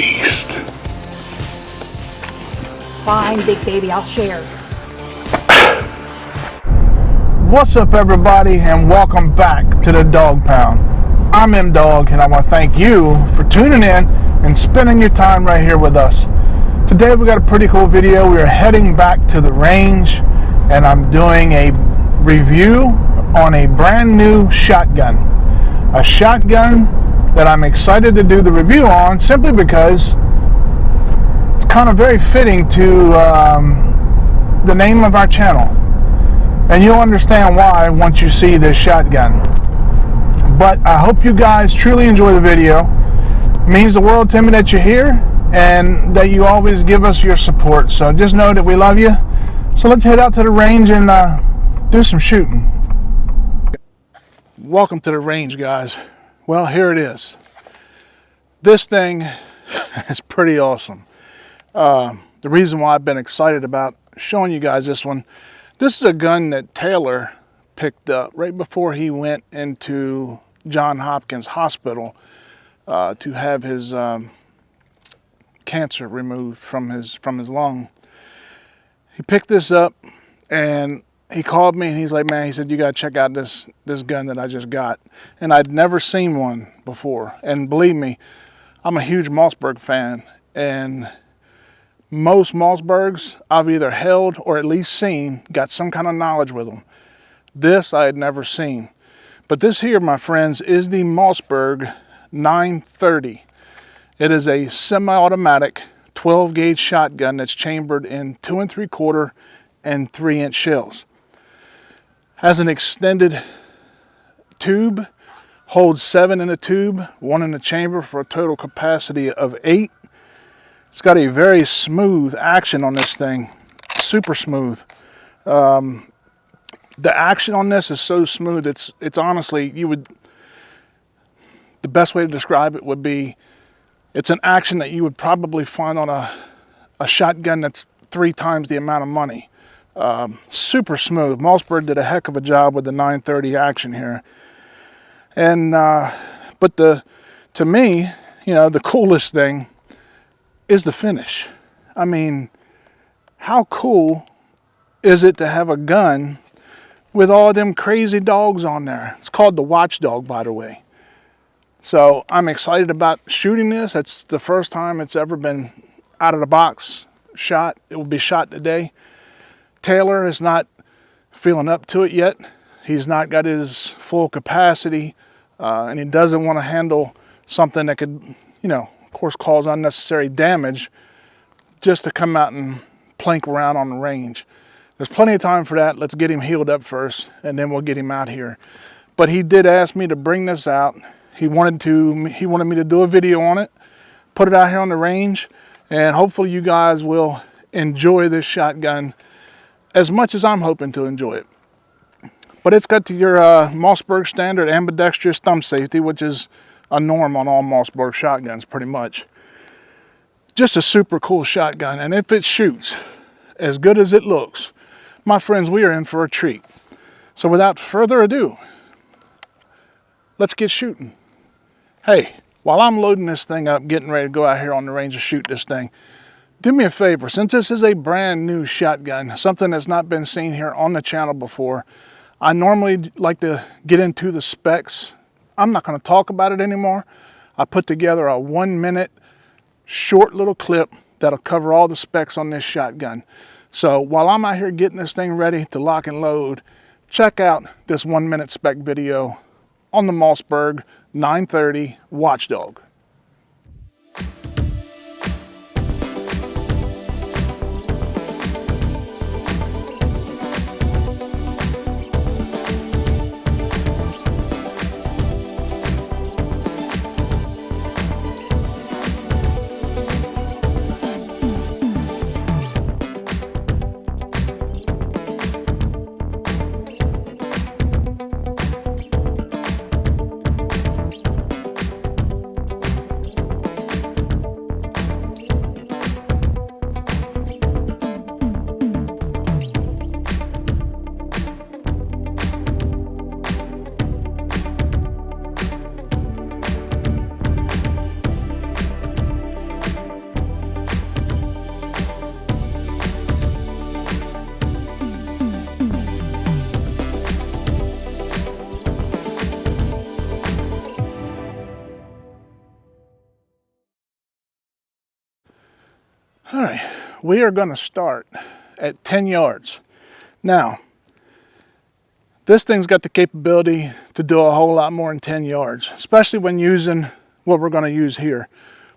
beast. Fine, big baby, I'll share. What's up, everybody, and welcome back to the Dog Pound. I'm M Dog, and I want to thank you for tuning in and spending your time right here with us. Today we got a pretty cool video. We are heading back to the range, and I'm doing a review on a brand new shotgun. A shotgun that I'm excited to do the review on simply because it's kind of very fitting to the name of our channel. And you'll understand why once you see this shotgun. But I hope you guys truly enjoy the video. It means the world to me that you're here and that you always give us your support. So just know that we love you. So let's head out to the range and do some shooting. Welcome to the range, guys. Well, here it is. This thing is pretty awesome. The reason why I've been excited about showing you guys this one, this is a gun that Taylor picked up right before he went into Johns Hopkins Hospital to have his cancer removed from his lung. He picked this up and he called me and he's like, man, he said, you got to check out this gun that I just got. And I'd never seen one before. And believe me, I'm a huge Mossberg fan, and most Mossbergs I've either held or at least seen, got some kind of knowledge with them. This I had never seen. But this here, my friends, is the Mossberg 930. It is a semi-automatic 12 gauge shotgun that's chambered in 2 3/4 and 3-inch shells. Has an extended tube, holds 7 in the tube, 1 in the chamber for a total capacity of 8. It's got a very smooth action on this thing, super smooth. The action on this is so smooth, it's honestly, the best way to describe it would be, it's an action that you would probably find on a shotgun that's 3 times the amount of money. Super smooth. Mossberg did a heck of a job with the 930 action here. And but to me, you know, the coolest thing is the finish. I mean, how cool is it to have a gun with all them crazy dogs on there? It's called the Watchdog, by the way. So I'm excited about shooting this. It's the first time it's ever been out of the box shot. It will be shot today. Taylor is not feeling up to it yet. He's not got his full capacity, and he doesn't want to handle something that could, you know, of course, cause unnecessary damage just to come out and plank around on the range. There's plenty of time for that. Let's get him healed up first, and then we'll get him out here. But he did ask me to bring this out. He wanted me to do a video on it, put it out here on the range, and hopefully you guys will enjoy this shotgun as much as I'm hoping to enjoy it. But it's got your Mossberg standard ambidextrous thumb safety, which is a norm on all Mossberg shotguns pretty much. Just a super cool shotgun, and if it shoots as good as it looks, my friends, we are in for a treat. So without further ado, let's get shooting. Hey, while I'm loading this thing up, getting ready to go out here on the range and shoot this thing, do me a favor, since this is a brand new shotgun, something that's not been seen here on the channel before, I normally like to get into the specs. I'm not going to talk about it anymore. I put together a 1-minute short little clip that'll cover all the specs on this shotgun. So while I'm out here getting this thing ready to lock and load, check out this 1-minute spec video on the Mossberg 930 Watchdog. All right, we are going to start at 10 yards. Now, this thing's got the capability to do a whole lot more than 10 yards, especially when using what we're going to use here.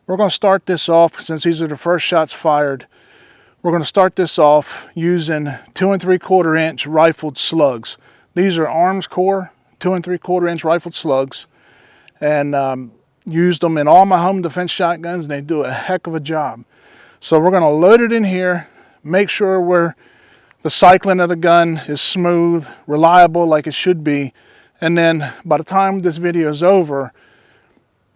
We're going to start this off, since these are the first shots fired, we're going to start this off using 2 3/4 inch rifled slugs. These are arms core 2 3/4 inch rifled slugs, and used them in all my home defense shotguns, and they do a heck of a job. So we're going to load it in here, make sure the cycling of the gun is smooth, reliable like it should be, and then by the time this video is over,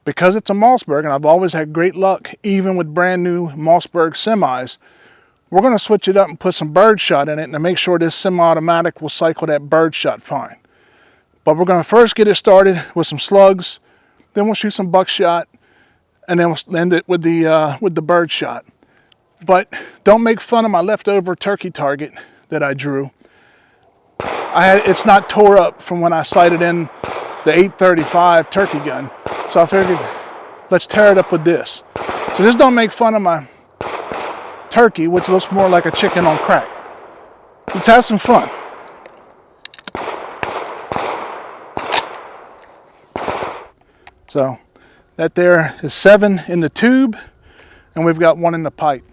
because it's a Mossberg, and I've always had great luck even with brand new Mossberg semis, we're going to switch it up and put some birdshot in it and make sure this semi-automatic will cycle that birdshot fine. But we're going to first get it started with some slugs, then we'll shoot some buckshot, and then we'll end it with the birdshot. But don't make fun of my leftover turkey target that I drew. It's not tore up from when I sighted in the 835 turkey gun. So I figured, let's tear it up with this. So just don't make fun of my turkey, which looks more like a chicken on crack. Let's have some fun. So that there is 7 in the tube, and we've got 1 in the pipe.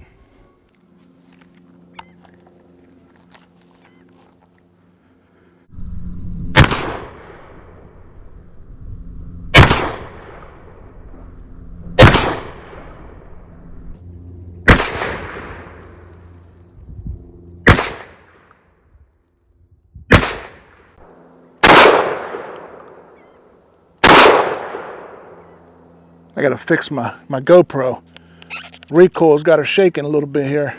I gotta fix my GoPro. Recoil's got her shaking a little bit here.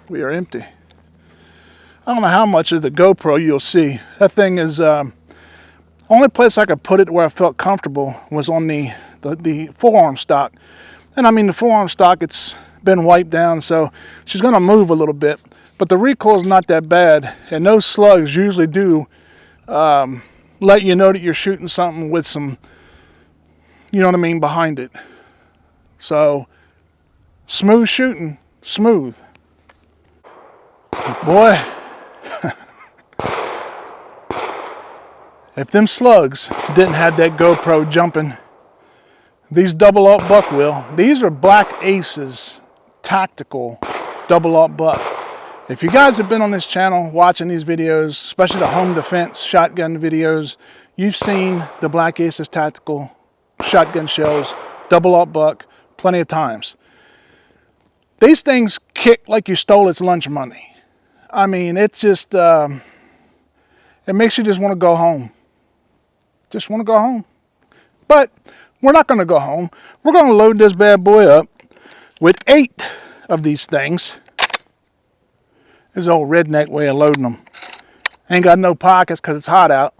We are empty. I don't know how much of the GoPro you'll see. That thing is, only place I could put it where I felt comfortable was on the forearm stock. And I mean, the forearm stock, it's been wiped down, so she's gonna move a little bit. But the recoil is not that bad, and those slugs usually do let you know that you're shooting something with some, you know what I mean, behind it. So, smooth shooting, smooth. Boy, if them slugs didn't have that GoPro jumping, these double-aught buck will. These are Black Aces tactical double-aught buck. If you guys have been on this channel watching these videos, especially the home defense shotgun videos, you've seen the Black Aces tactical shotgun shells, double-aught buck, plenty of times. These things kick like you stole its lunch money. I mean, it just, it makes you just want to go home. Just want to go home. But we're not going to go home. We're going to load this bad boy up with 8 of these things. This old redneck way of loading them. Ain't got no pockets because it's hot out.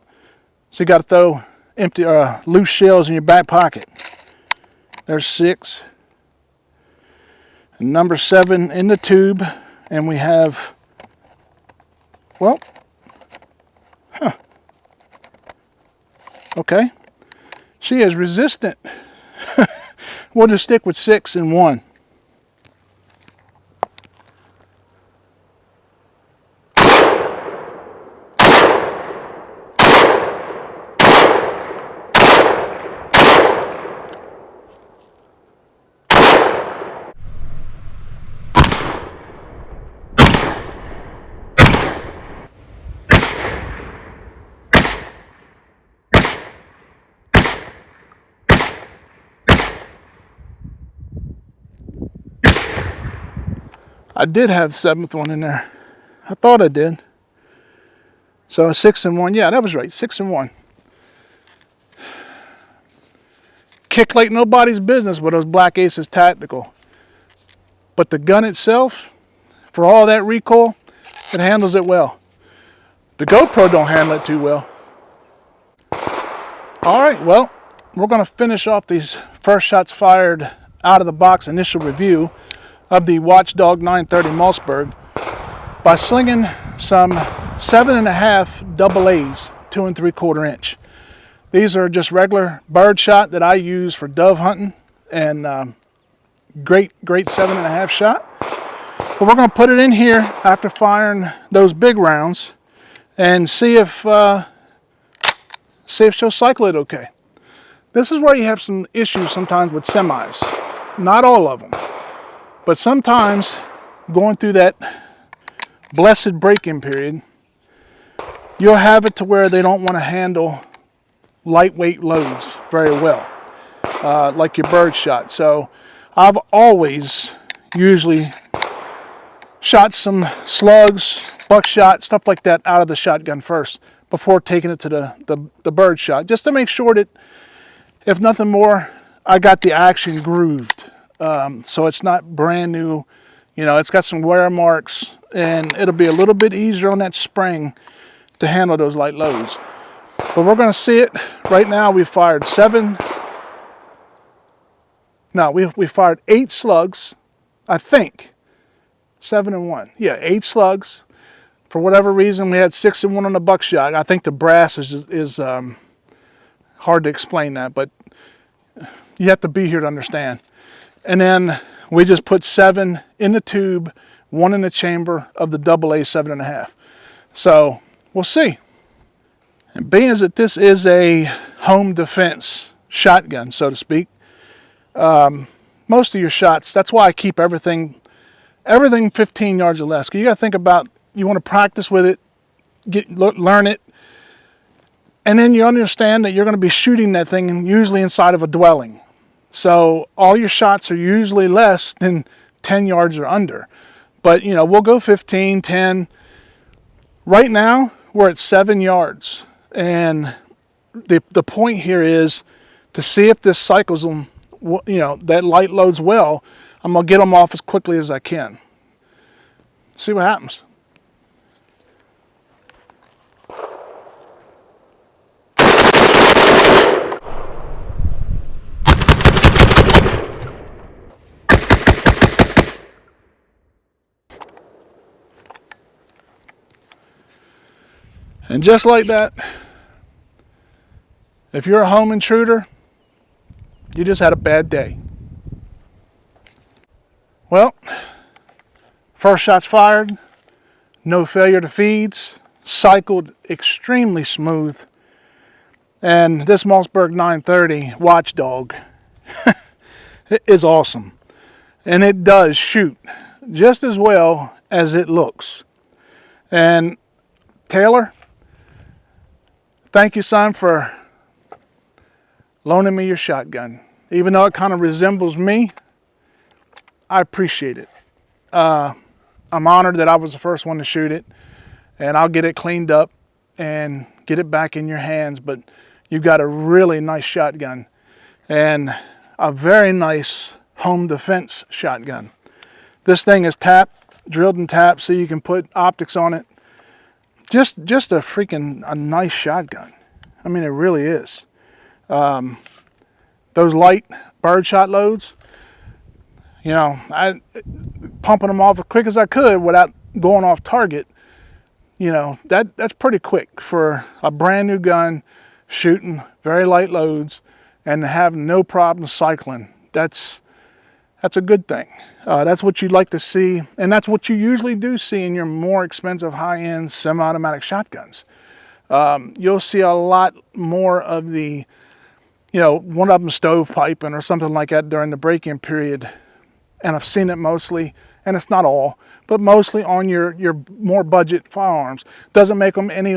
So you got to throw empty loose shells in your back pocket. There's 6. And number 7 in the tube. And we have... Well, okay. She is resistant. We'll just stick with 6 and 1. I did have the 7th one in there. I thought I did. So 6 and 1. Yeah, that was right. 6 and 1. Kick like nobody's business with those Black Aces tactical. But the gun itself, for all that recoil, it handles it well. The GoPro don't handle it too well. All right, well, we're going to finish off these first shots fired out of the box initial review of the Watchdog 930 Mossberg by slinging some 7.5 AA 2 3/4 inch. These are just regular bird shot that I use for dove hunting, and great 7.5 shot. But we're going to put it in here after firing those big rounds and see if she'll cycle it okay. This is where you have some issues sometimes with semis. Not all of them, but sometimes going through that blessed break-in period, you'll have it to where they don't want to handle lightweight loads very well, like your bird shot. So I've always usually shot some slugs, buckshot, stuff like that out of the shotgun first before taking it to the bird shot, just to make sure that, if nothing more, I got the action grooved. So it's not brand new, you know, it's got some wear marks, and it'll be a little bit easier on that spring to handle those light loads. But we're going to see it. Right now we fired we fired 8 slugs, I think. 7 and 1. Yeah, 8 slugs. For whatever reason, we had 6 and 1 on the buckshot. I think the brass is hard to explain that, but you have to be here to understand. And then we just put 7 in the tube, 1 in the chamber of the AA 7.5. So we'll see. And being as that this is a home defense shotgun, so to speak, most of your shots, that's why I keep everything 15 yards or less. 'Cause you got to think about, you want to practice with it, learn it, and then you understand that you're going to be shooting that thing usually inside of a dwelling. So all your shots are usually less than 10 yards or under. But, you know, we'll go 15, 10. Right now, we're at 7 yards. And the point here is to see if this cycles them, you know, that light loads well. I'm going to get them off as quickly as I can. See what happens. And just like that, if you're a home intruder, you just had a bad day. Well, first shots fired, no failure to feeds, cycled extremely smooth, and this Mossberg 930 Watchdog is awesome. And it does shoot just as well as it looks. And Taylor, thank you, son, for loaning me your shotgun. Even though it kind of resembles me, I appreciate it. I'm honored that I was the first one to shoot it, and I'll get it cleaned up and get it back in your hands. But you've got a really nice shotgun and a very nice home defense shotgun. This thing is drilled and tapped, so you can put optics on it. Just a nice shotgun. I mean, it really is. Those light birdshot loads, you know, I pumping them off as quick as I could without going off target. You know, that's pretty quick for a brand new gun, shooting very light loads and have no problem cycling. That's a good thing. That's what you'd like to see, and that's what you usually do see in your more expensive high-end semi-automatic shotguns. You'll see a lot more of the, you know, one of them stovepiping or something like that during the break-in period. And I've seen it mostly, and it's not all, but mostly on your more budget firearms. Doesn't make them any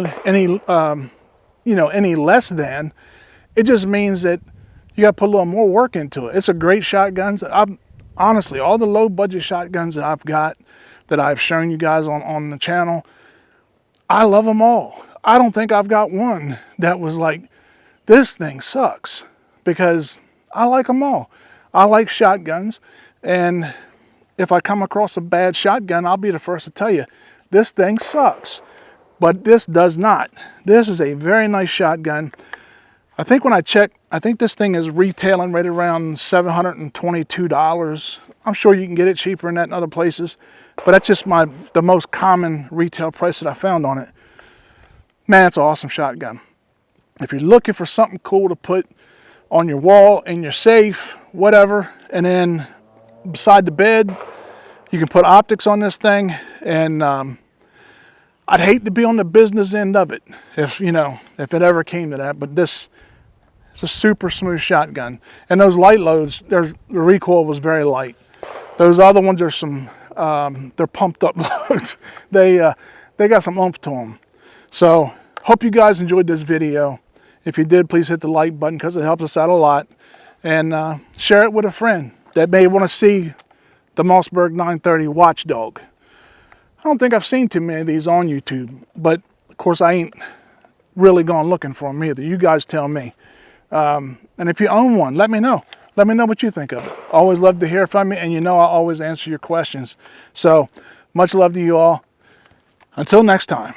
less than. It just means that you got to put a little more work into it. It's a great shotgun. Honestly, all the low budget shotguns that I've got, that I've shown you guys on the channel, I love them all. I don't think I've got one that was like, this thing sucks, because I like them all. I like shotguns, and if I come across a bad shotgun, I'll be the first to tell you, this thing sucks. But this does not. This is a very nice shotgun. I think when I checked, I think this thing is retailing right around $722. I'm sure you can get it cheaper than that in other places, but that's just the most common retail price that I found on it. Man, it's an awesome shotgun. If you're looking for something cool to put on your wall, in your safe, whatever, and then beside the bed, you can put optics on this thing, and I'd hate to be on the business end of it if it ever came to that, but this is a super smooth shotgun. And those light loads, the recoil was very light. Those other ones are they're pumped up loads. They got some oomph to them. So hope you guys enjoyed this video. If you did, please hit the like button because it helps us out a lot. And share it with a friend that may want to see the Mossberg 930 Watchdog. I don't think I've seen too many of these on YouTube, but of course I ain't really gone looking for them either. You guys tell me. And if you own one, let me know. Let me know what you think of it. Always love to hear from you, and I always answer your questions. So much love to you all. Until next time,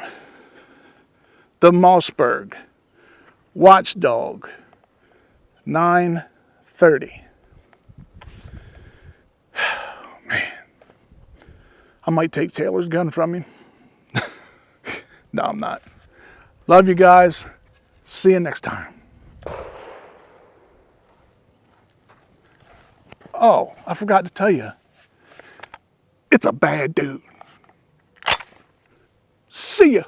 the Mossberg Watchdog 930. Man, I might take Taylor's gun from him. No, I'm not. Love you guys. See you next time. Oh, I forgot to tell you. It's a bad dude. See ya.